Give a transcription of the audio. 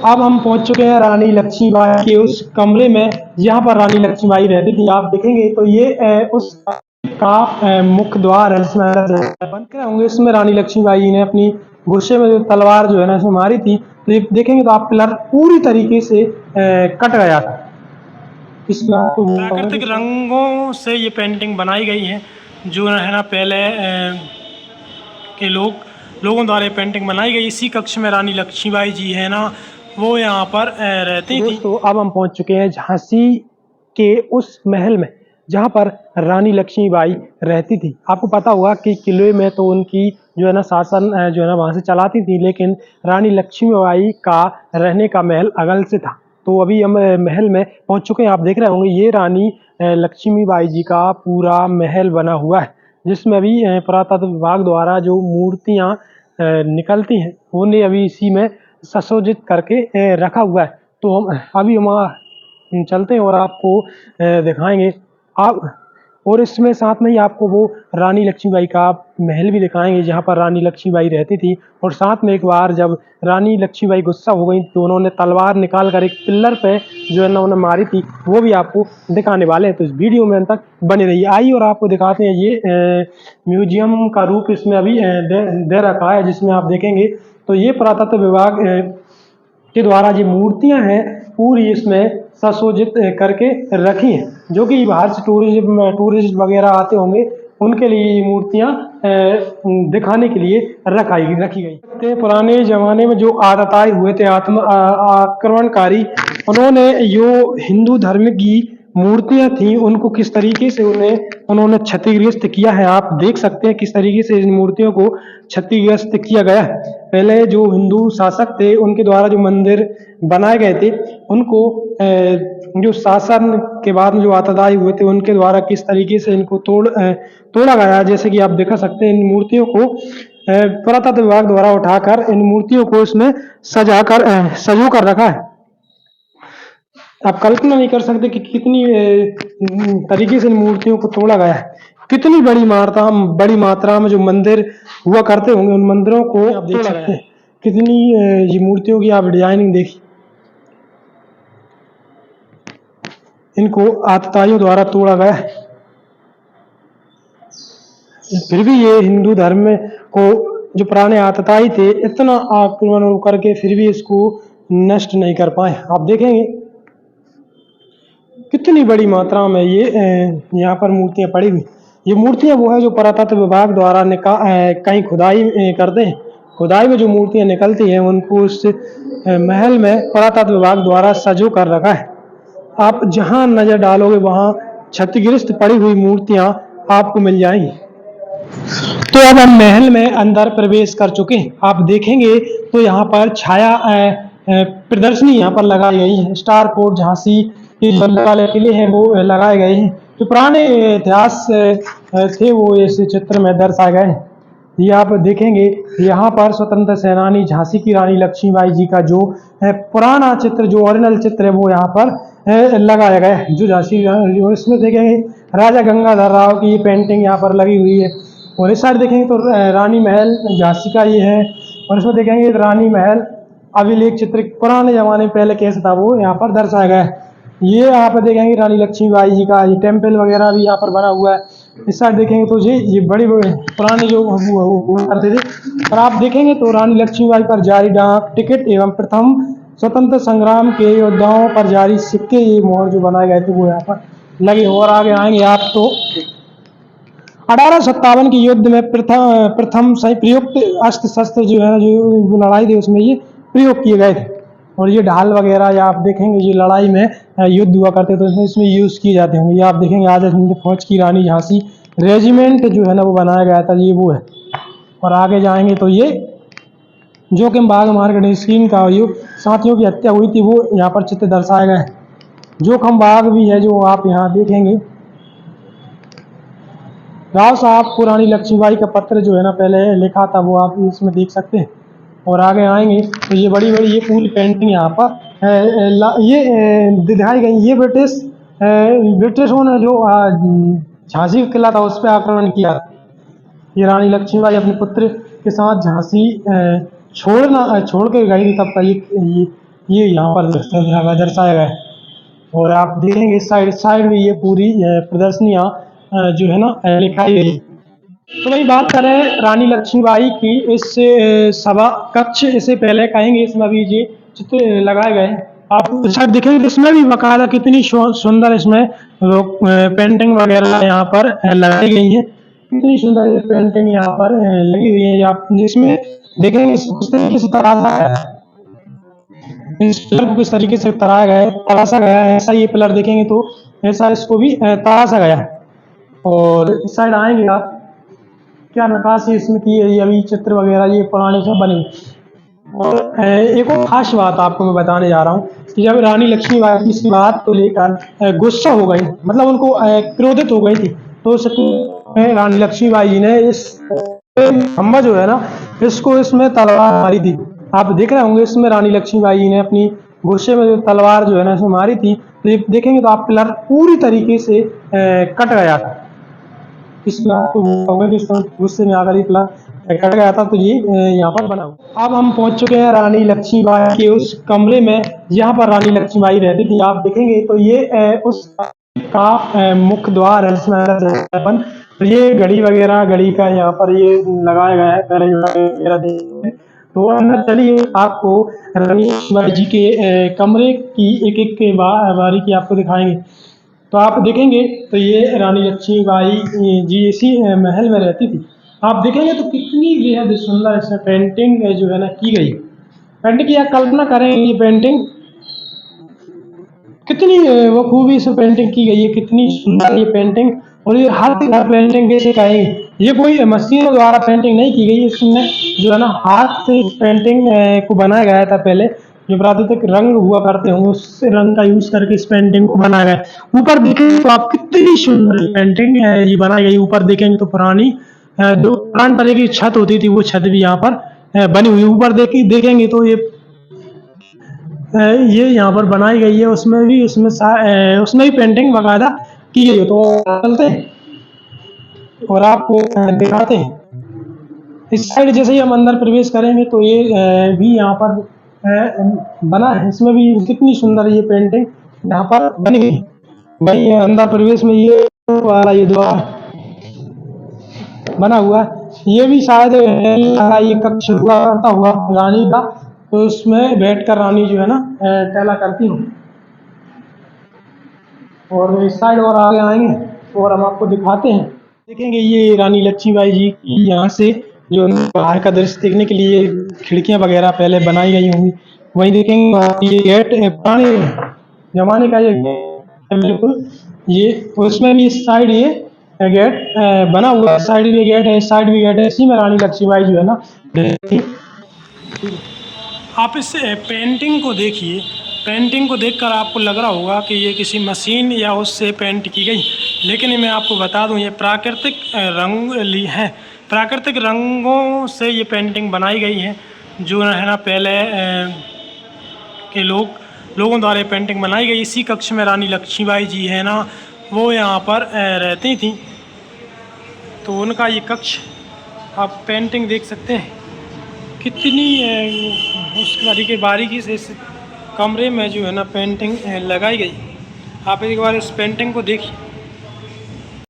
अब हम पहुंच चुके हैं रानी लक्ष्मीबाई के उस कमरे में जहां पर रानी लक्ष्मीबाई रहती थी। आप देखेंगे तो ये उस का मुख्य द्वार है जिसमें बंद कर होंगे। इसमें रानी लक्ष्मीबाई ने अपनी गुस्से में जो तलवार जो है ना इसमें मारी थी। तो ये देखेंगे तो आप पिलर पूरी तरीके से कट गया था। इसमें आपको प्राकृतिक रंगों से ये पेंटिंग बनाई गई है जो है ना पहले के लोगों द्वारा पेंटिंग बनाई गई। इसी कक्ष में रानी लक्ष्मीबाई जी है ना वो यहाँ पर रहती थी। दोस्तों अब हम पहुंच चुके हैं झांसी के उस महल में जहाँ पर रानी लक्ष्मीबाई रहती थी। आपको पता होगा कि किले में तो उनकी जो है ना शासन जो है ना वहाँ से चलाती थी, लेकिन रानी लक्ष्मीबाई का रहने का महल अगल से था। तो अभी हम महल में पहुंच चुके हैं। आप देख रहे होंगे ये रानी लक्ष्मीबाई जी का पूरा महल बना हुआ है, जिसमें अभी पुरातत्व विभाग द्वारा जो मूर्तियां निकलती हैं उन्हें अभी इसी में सुसज्जित करके रखा हुआ है। तो हम अभी हम चलते हैं और आपको दिखाएंगे आप, और इसमें साथ में ही आपको वो रानी लक्ष्मीबाई का महल भी दिखाएंगे जहाँ पर रानी लक्ष्मीबाई रहती थी। और साथ में एक बार जब रानी लक्ष्मीबाई गुस्सा हो गई तो उन्होंने तलवार निकाल कर एक पिल्लर पे जो है ना उन्हें मारी थी, वो भी आपको दिखाने वाले हैं। तो इस वीडियो में अंत तक बने रहिए। आइए और आपको दिखाते हैं ये म्यूजियम का रूप इसमें अभी दे रखा है, जिसमें आप देखेंगे तो ये पुरातत्व विभाग के द्वारा ये मूर्तियां हैं पूरी इसमें सुसज्जित करके रखी हैं, जो कि बाहर से टूरिस्ट वगैरह आते होंगे उनके लिए ये मूर्तियां दिखाने के लिए रखी गई। पुराने जमाने में जो आतताई हुए थे आक्रमणकारी, उन्होंने जो हिंदू धर्म की मूर्तियां थी उनको किस तरीके से उन्होंने क्षतिग्रस्त किया है। आप देख सकते हैं किस तरीके से इन मूर्तियों को क्षतिग्रस्त किया गया है। पहले जो हिंदू शासक थे उनके द्वारा जो मंदिर बनाए गए थे उनको जो शासन के बाद में जो आतताई हुए थे उनके द्वारा किस तरीके से इनको तोड़ा गया। जैसे कि आप दिखा सकते हैं इन मूर्तियों को पुरातत्व विभाग द्वारा उठाकर इन मूर्तियों को इसमें सजो कर रखा है। आप कल्पना नहीं कर सकते कि कितनी तरीके से इन मूर्तियों को तोड़ा गया है। कितनी बड़ी मात्रा में जो मंदिर हुआ करते होंगे उन मंदिरों को आप देख सकते हैं। कितनी ये मूर्तियों की आप डिजाइनिंग देखिए, इनको आतताइयों द्वारा तोड़ा गया है। फिर भी ये हिंदू धर्म को जो पुराने आतताई थे इतना आक्रमण करके फिर भी इसको नष्ट नहीं कर पाए। आप देखेंगे कितनी बड़ी मात्रा में ये यहाँ पर मूर्तियां पड़ी हुई। ये मूर्तियां वो है जो पुरातत्व विभाग द्वारा कहीं खुदाई करते हैं। खुदाई में जो मूर्तियां निकलती हैं उनको उस महल में पुरातत्व विभाग द्वारा सजो कर रखा है। आप जहां नजर डालोगे वहां क्षतिग्रस्त पड़ी हुई मूर्तियां आपको मिल जाएंगी। तो अब हम महल में अंदर प्रवेश कर चुके हैं। आप देखेंगे तो यहाँ पर छाया प्रदर्शनी यहाँ पर लगाई गई है। स्टार कोट झांसी के वाले किले हैं वो लगाए गए हैं। जो पुराने इतिहास थे वो इस चित्र में दर्शाए गए हैं। ये आप देखेंगे यहाँ पर स्वतंत्र सेनानी झांसी की रानी लक्ष्मीबाई जी का जो पुराना चित्र, जो ओरिजिनल चित्र है वो यहाँ पर लगाया गया है। जो झांसी, इसमें देखेंगे राजा गंगाधर राव की ये पेंटिंग यहाँ पर लगी हुई है। और इस साइड देखेंगे तो रानी महल झांसी का ये है। और इसमें देखेंगे रानी महल अभिलेख चित्र पुराने जमाने में पहले कैसे था वो यहाँ पर दर्शाया गया है। ये आप देखेंगे रानी लक्ष्मीबाई जी का ये टेम्पल वगैरह भी यहाँ पर बना हुआ है। इस साइड देखेंगे तो ये बड़ी पुरानी जो करते थे। और आप देखेंगे तो रानी लक्ष्मीबाई पर जारी डाक टिकट एवं प्रथम स्वतंत्र संग्राम के योद्धाओं पर जारी सिक्के, ये मोहर जो बनाए गए थे वो यहाँ पर लगे। और आगे आएंगे आप तो 1857 के युद्ध में प्रथम प्रयुक्त अस्त्र शस्त्र जो है जो लड़ाई थी उसमें ये प्रयोग किए गए थे। और ये ढाल वगैरह या आप देखेंगे ये लड़ाई में युद्ध हुआ करते तो इसमें यूज किए जाते होंगे। ये आप देखेंगे आजाद हिंद फौज की रानी झांसी रेजिमेंट जो है ना वो बनाया गया था, ये वो है। और आगे जाएंगे तो ये जोखिम बाग मार्केट स्कीम का जो साथियों की हत्या हुई थी वो यहाँ पर चित्र दर्शाया गया है। जोखिम बाग भी है जो आप यहाँ देखेंगे। राव साहब को रानी लक्ष्मीबाई का पत्र जो है ना पहले लिखा था वो आप इसमें देख सकते हैं। और आगे आएंगे तो ये बड़ी ये पूरी पेंटिंग यहाँ पर ये दिखाई गई। ये ब्रिटिशों ने जो झांसी का किला था उस पर आक्रमण किया। ये रानी लक्ष्मीबाई अपने पुत्र के साथ झांसी छोड़ के गई थी तब का ये ये यहाँ पर दर्शाया गया है। और आप देखेंगे साइड साइड में ये पूरी प्रदर्शनियाँ जो है ना लिखाई गई। तो वही बात करें रानी लक्ष्मीबाई की, इस सभा कक्ष इसे पहले कहेंगे, इसमें अभी ये चित्र लगाए गए हैं। आप शायद देखेंगे तो इसमें भी बकायदा कितनी सुंदर इसमें वो पेंटिंग वगैरह यहाँ पर लगाई गई है। कितनी सुंदर ये पेंटिंग यहाँ पर लगी हुई है। आप जिसमें देखेंगे इस तरीके से तराशा गया है, इस पिलर को किस तरीके से तराशा गया है, ऐसा ये पिलर देखेंगे तो ऐसा इसको भी तराशा गया है। और इस साइड आएंगे आप, क्या नक्काशी इसमें की है, ये अभी चित्र वगैरह ये पुराने से बने। और एक और खास बात आपको मैं बताने जा रहा हूँ कि जब रानी लक्ष्मीबाई इस बात को लेकर गुस्सा हो गई, मतलब उनको क्रोधित हो गई थी, तो रानी लक्ष्मीबाई जी ने इस खम्भा जो है ना, इसको इसमें तलवार मारी थी। आप देख रहे होंगे इसमें रानी लक्ष्मीबाई जी ने अपनी गुस्से में जो तलवार जो है ना इसमें मारी थी। तो ये देखेंगे तो आप पिलर पूरी तरीके से कट गया था। इस बात को होगा कि गुस्से में आकर पिलर कट गया था, तो ये यहाँ पर बना हुआ। अब हम पहुंच चुके हैं रानी लक्ष्मीबाई के उस कमरे में जहाँ पर रानी लक्ष्मीबाई रहती थी। आप देखेंगे तो ये उस का मुख्य द्वार है जिसमें अपन, तो ये घड़ी का यहाँ पर ये लगाया गया है, पहले वगैरह देखते हैं। तो अंदर चलिए, आपको रानी लक्ष्मीबाई जी के कमरे की एक एक के बारी की आपको दिखाएंगे। तो आप देखेंगे तो ये रानी लक्ष्मीबाई जी इसी महल में रहती थी। आप देखेंगे तो कितनी बेहद सुंदर इसमें पेंटिंग जो है ना की गई। पेंटिंग की आप कल्पना करें, ये पेंटिंग कितनी वो खूबी से पेंटिंग की गई है, कितनी सुंदर ये पेंटिंग। और ये हर पेंटिंग कैसे कहेंगे, ये कोई मशीनों द्वारा पेंटिंग नहीं की गई, इसमें जो है ना हाथ से इस पेंटिंग को बनाया गया था। पहले जो प्राकृतिक रंग हुआ करते होंगे उस रंग का यूज करके इस पेंटिंग को बनाया गया। ऊपर देखेंगे तो आप कितनी सुंदर पेंटिंग ये बनाई गई। ऊपर देखेंगे तो पुरानी जो पुरानी तरह की छत होती थी वो छत भी यहाँ पर बनी हुई। ऊपर देखेंगे तो ये यहाँ पर बनाई गई है, उसमें भी उसमें भी पेंटिंग बाकायदा की गई है। तो चलते हैं और आपको दिखाते हैं। इस साइड जैसे ही हम अंदर प्रवेश करेंगे तो ये भी यहाँ पर बना है, इसमें भी कितनी सुंदर ये पेंटिंग यहाँ पर बनी गई। भाई अंदर प्रवेश में ये वाला ये द्वार बना हुआ है, ये भी शायद ये कक्ष हुआ करता हुआ रानी का, तो उसमें बैठकर रानी जो है ना टहला करती हूँ। और इस साइड और आगे आएंगे और हम आपको दिखाते हैं। देखेंगे ये रानी लक्ष्मीबाई जी की यहाँ से जो बाहर का दृश्य देखने के लिए खिड़कियाँ वगैरह पहले बनाई गई होंगी। वहीं देखेंगे ये गेट पुराने जमाने का ये बिल्कुल, ये उसमें भी इस साइड ये गेट बना हुआ है, साइड भी गेट है, इस साइड भी गेट है। इसी में रानी लक्ष्मीबाई जो है ना रहती। आप इस पेंटिंग को देखिए, पेंटिंग को देखकर आपको लग रहा होगा कि ये किसी मशीन या उससे पेंट की गई, लेकिन मैं आपको बता दूं ये प्राकृतिक रंग ली है, प्राकृतिक रंगों से ये पेंटिंग बनाई गई है। जो है ना पहले के लोगों द्वारा ये पेंटिंग बनाई गई। इसी कक्ष में रानी लक्ष्मीबाई जी है ना वो यहाँ पर रहती थी, तो उनका ये कक्ष आप पेंटिंग देख सकते हैं कितनी उस तरीके बारीकी से इस कमरे में जो है ना पेंटिंग लगाई गई। आप एक बार इस पेंटिंग को देखिए।